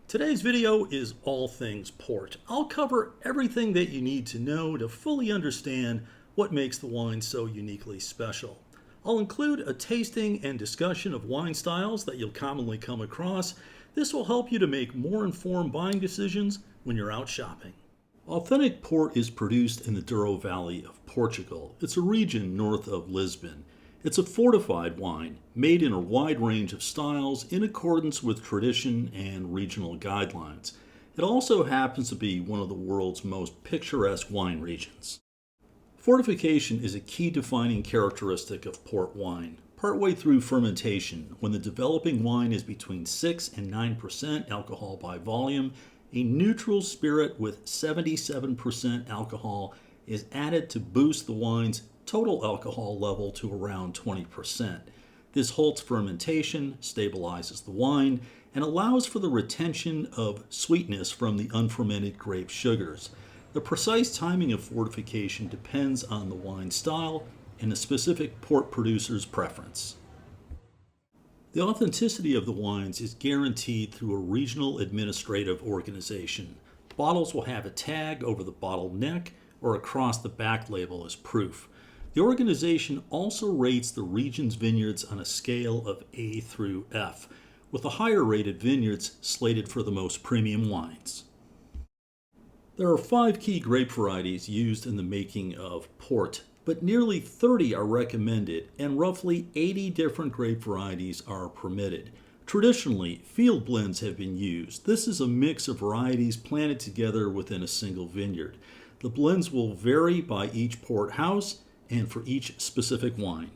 Today's video is all things port. I'll cover everything that you need to know to fully understand what makes the wine so uniquely special. I'll include a tasting and discussion of wine styles that you'll commonly come across. This will help you to make more informed buying decisions when you're out shopping. Authentic port is produced in the Dourovalley of Portugal. It's a region north of Lisbon. It's a fortified wine made in a wide range of styles in accordance with tradition and regional guidelines. It also happens to be one of the world's most picturesque wine regions. Fortification is a key defining characteristic of port wine. Partway through fermentation, when the developing wine is between 6 and 9% alcohol by volume, a neutral spirit with 77% alcohol is added to boost the wine's total alcohol level to around 20%. This halts fermentation, stabilizes the wine, and allows for the retention of sweetness from the unfermented grape sugars. The precise timing of fortification depends on the wine style and the specific port producer's preference. The authenticity of the wines is guaranteed through a regional administrative organization. Bottles will have a tag over the bottle neck or across the back label as proof. The organization also rates the region's vineyards on a scale of A through F, with the higher rated vineyards slated for the most premium wines. There are 5 key grape varieties used in the making of port, but nearly 30 are recommended and roughly 80 different grape varieties are permitted. Traditionally, field blends have been used. This is a mix of varieties planted together within a single vineyard. The blends will vary by each port house and for each specific wine.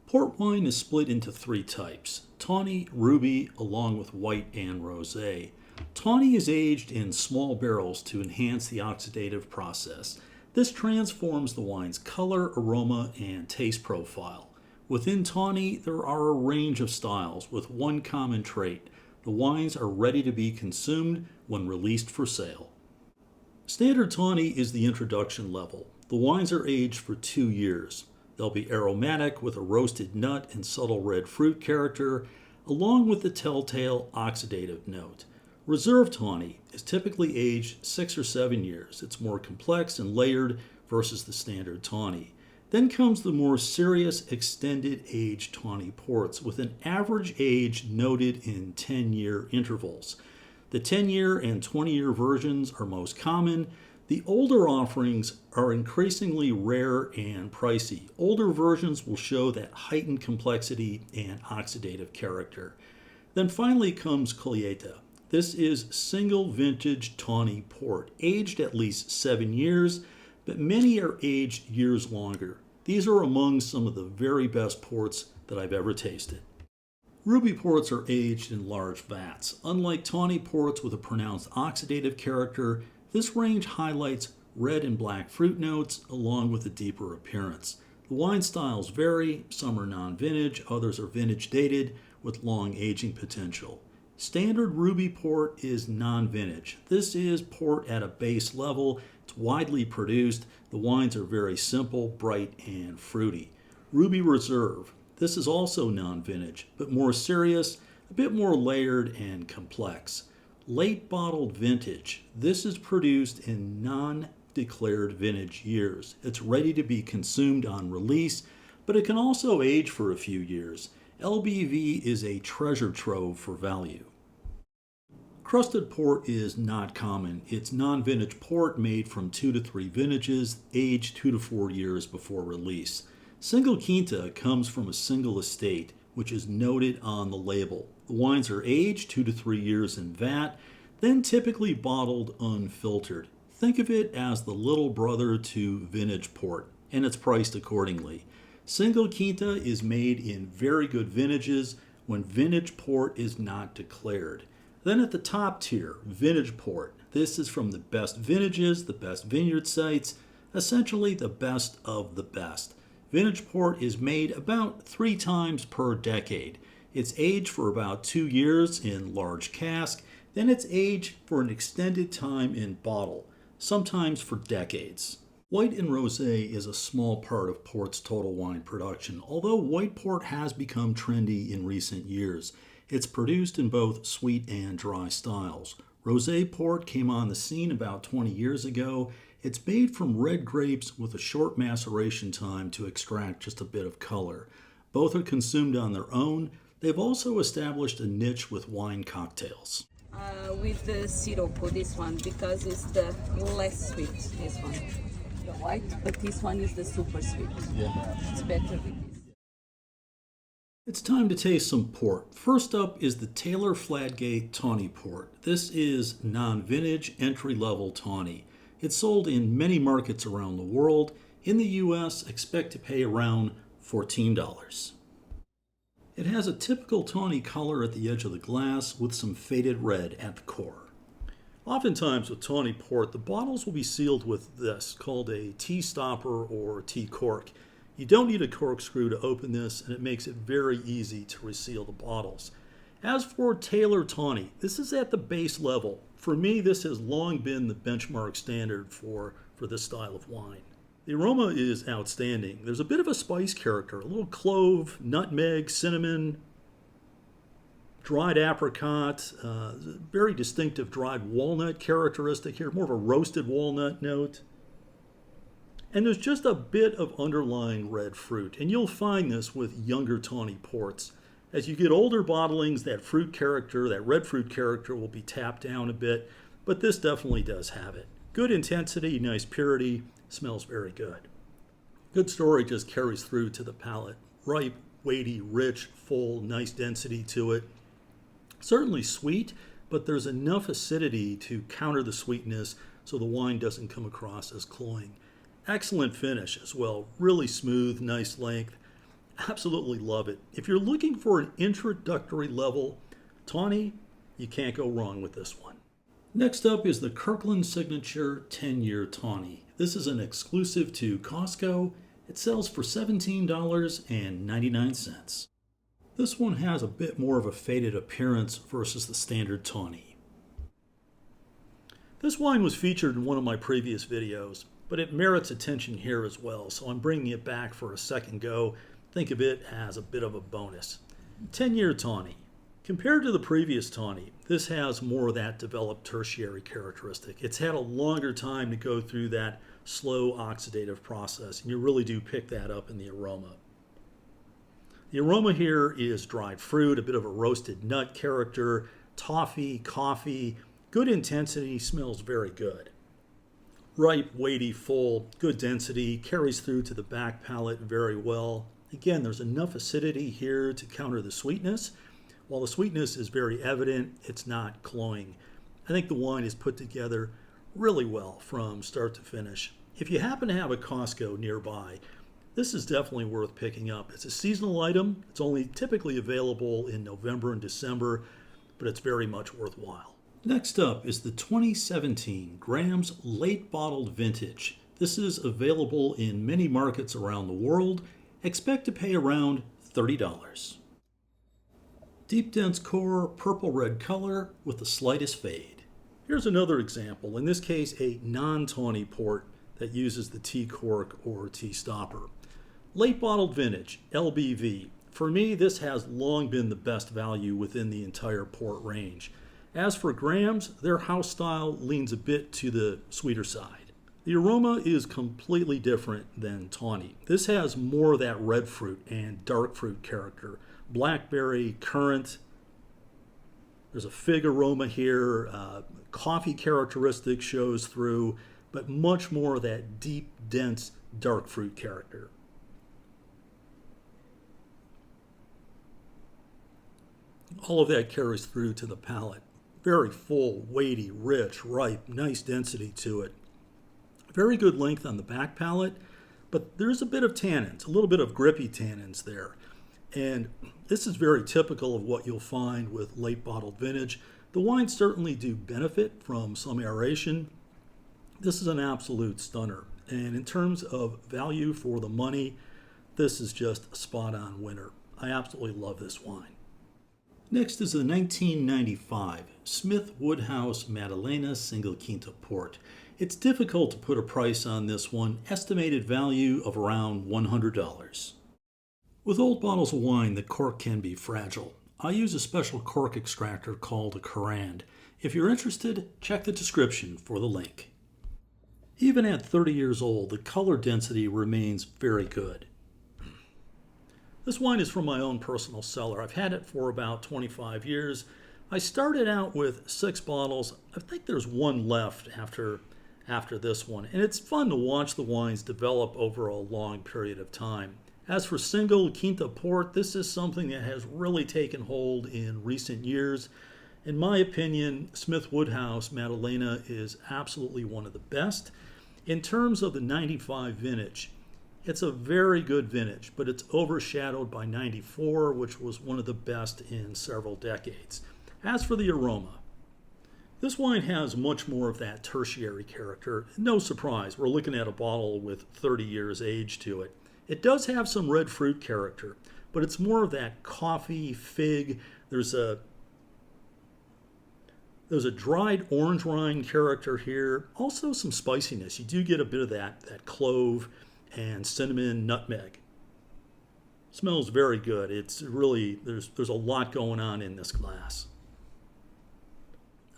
Port wine is split into 3 types: Tawny, Ruby, along with White and Rosé. Tawny is aged in small barrels to enhance the oxidative process. This transforms the wine's color, aroma, and taste profile. Within Tawny, there are a range of styles with one common trait: the wines are ready to be consumed when released for sale. Standard Tawny is the introduction level. The wines are aged for 2 years. They'll be aromatic with a roasted nut and subtle red fruit character, along with the telltale oxidative note. Reserve Tawny is typically aged 6 or 7 years. It's more complex and layered versus the standard Tawny. Then comes the more serious extended age Tawny ports with an average age noted in 10-year intervals. The 10-year and 20-year versions are most common. The older offerings are increasingly rare and pricey. Older versions will show that heightened complexity and oxidative character. Then finally comes Quinta. This is single vintage Tawny port, aged at least 7 years, but many are aged years longer. These are among some of the very best ports that I've ever tasted. Ruby ports are aged in large vats. Unlike Tawny ports with a pronounced oxidative character, this range highlights red and black fruit notes along with a deeper appearance. The wine styles vary. Some are non-vintage, others are vintage dated with long aging potential. Standard Ruby port is non-vintage. This is port at a base level. It's widely produced. The wines are very simple, bright, and fruity. Ruby Reserve. This is also non-vintage, but more serious, a bit more layered and complex. Late bottled vintage. This is produced in non-declared vintage years. It's ready to be consumed on release, but it can also age for a few years. LBV is a treasure trove for value. Crusted port is not common. It's non-vintage port made from 2 to 3 vintages, aged 2 to 4 years before release. Single Quinta comes from a single estate, which is noted on the label. The wines are aged 2 to 3 years in vat, then typically bottled unfiltered. Think of it as the little brother to vintage port, and it's priced accordingly. Single Quinta is made in very good vintages when vintage port is not declared. Then at the top tier, vintage port. This is from the best vintages, the best vineyard sites, essentially the best of the best. Vintage port is made about 3 times per decade. It's aged for about 2 years in large cask, then it's aged for an extended time in bottle, sometimes for decades. White and Rosé is a small part of port's total wine production, although white port has become trendy in recent years. It's produced in both sweet and dry styles. Rosé port came on the scene about 20 years ago. It's made from red grapes with a short maceration time to extract just a bit of color. Both are consumed on their own. They've also established a niche with wine cocktails. With the syrup for this one, because it's the less sweet, this one. The white, but this one is the super sweet. Yeah. It's better with this. It's time to taste some port. First up is the Taylor Fladgate Tawny Port. This is non-vintage, entry-level tawny. It's sold in many markets around the world. In the US, expect to pay around $14. It has a typical tawny color at the edge of the glass with some faded red at the core. Oftentimes with tawny port, the bottles will be sealed with this, called a T-stopper or T-cork. You don't need a corkscrew to open this, and it makes it very easy to reseal the bottles. As for Taylor Tawny, this is at the base level. For me, this has long been the benchmark standard for this style of wine. The aroma is outstanding. There's a bit of a spice character, a little clove, nutmeg, cinnamon, dried apricot, very distinctive dried walnut characteristic here, more of a roasted walnut note. And there's just a bit of underlying red fruit, and you'll find this with younger tawny ports. As you get older bottlings, that fruit character, that red fruit character will be tapped down a bit, but this definitely does have it. Good intensity, nice purity, smells very good. Good story just carries through to the palate. Ripe, weighty, rich, full, nice density to it. Certainly sweet, but there's enough acidity to counter the sweetness so the wine doesn't come across as cloying. Excellent finish as well. Really smooth, nice length. Absolutely love it. If you're looking for an introductory level tawny, you can't go wrong with this one. Next up is the Kirkland Signature 10-Year Tawny. This is an exclusive to Costco. It sells for $17.99. This one has a bit more of a faded appearance versus the standard tawny. This wine was featured in one of my previous videos, but it merits attention here as well, so I'm bringing it back for a second go. Think of it as a bit of a bonus. 10-Year Tawny. Compared to the previous tawny, this has more of that developed tertiary characteristic. It's had a longer time to go through that slow oxidative process, and you really do pick that up in the aroma. The aroma here is dried fruit, a bit of a roasted nut character, toffee, coffee, good intensity, smells very good. Ripe, weighty, full, good density, carries through to the back palate very well. Again, there's enough acidity here to counter the sweetness. While the sweetness is very evident, it's not cloying. I think the wine is put together really well from start to finish. If you happen to have a Costco nearby, this is definitely worth picking up. It's a seasonal item. It's only typically available in November and December, but it's very much worthwhile. Next up is the 2017 Graham's Late Bottled Vintage. This is available in many markets around the world. Expect to pay around $30. Deep dense core, purple-red color with the slightest fade. Here's another example, in this case a non-tawny port that uses the T-cork or T-stopper. Late bottled vintage, LBV. For me, this has long been the best value within the entire port range. As for Graham's, their house style leans a bit to the sweeter side. The aroma is completely different than tawny. This has more of that red fruit and dark fruit character. Blackberry, currant. There's a fig aroma here. Coffee characteristic shows through, but much more of that deep, dense, dark fruit character. All of that carries through to the palate. Very full, weighty, rich, ripe, nice density to it. Very good length on the back palate, but there's a bit of tannins, a little bit of grippy tannins there. And this is very typical of what you'll find with late bottled vintage. The wines certainly do benefit from some aeration. This is an absolute stunner. And in terms of value for the money, this is just a spot-on winner. I absolutely love this wine. Next is the 1995 Smith Woodhouse Madelena Single Quinta Port. It's difficult to put a price on this one, estimated value of around $100. With old bottles of wine, the cork can be fragile. I use a special cork extractor called a Kerhand. If you're interested, check the description for the link. Even at 30 years old, the color density remains very good. This wine is from my own personal cellar. I've had it for about 25 years. I started out with 6 bottles. I think there's one left after this one. And it's fun to watch the wines develop over a long period of time. As for single Quinta port, this is something that has really taken hold in recent years. In my opinion, Smith Woodhouse Madelena is absolutely one of the best. In terms of the 95 vintage, it's a very good vintage, but it's overshadowed by 94, which was one of the best in several decades. As for the aroma, this wine has much more of that tertiary character. No surprise, we're looking at a bottle with 30 years age to it. It does have some red fruit character, but it's more of that coffee, fig. There's a dried orange rind character here. Also some spiciness. You do get a bit of that clove and cinnamon, nutmeg. Smells very good. It's really, there's a lot going on in this glass.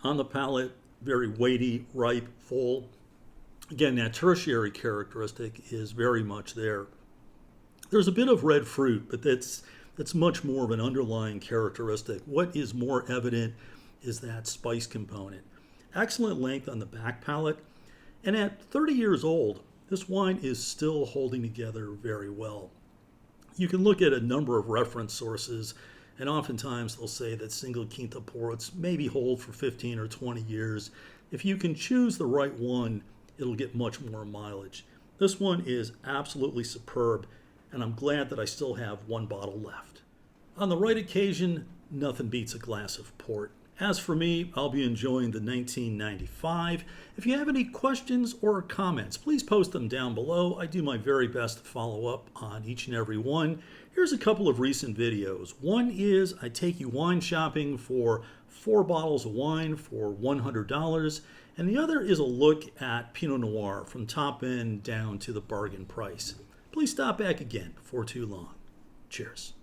On the palate, very weighty, ripe, full. Again, that tertiary characteristic is very much there. There's a bit of red fruit, but that's much more of an underlying characteristic. What is more evident is that spice component. Excellent length on the back palate, and at 30 years old, this wine is still holding together very well. You can look at a number of reference sources, and oftentimes they'll say that single Quinta ports maybe hold for 15 or 20 years. If you can choose the right one, it'll get much more mileage. This one is absolutely superb, and I'm glad that I still have one bottle left. On the right occasion, nothing beats a glass of port. As for me, I'll be enjoying the 1995. If you have any questions or comments, please post them down below. I do my very best to follow up on each and every one. Here's a couple of recent videos. One is I take you wine shopping for 4 bottles of wine for $100, and the other is a look at Pinot Noir from top end down to the bargain price. Please stop back again before too long. Cheers.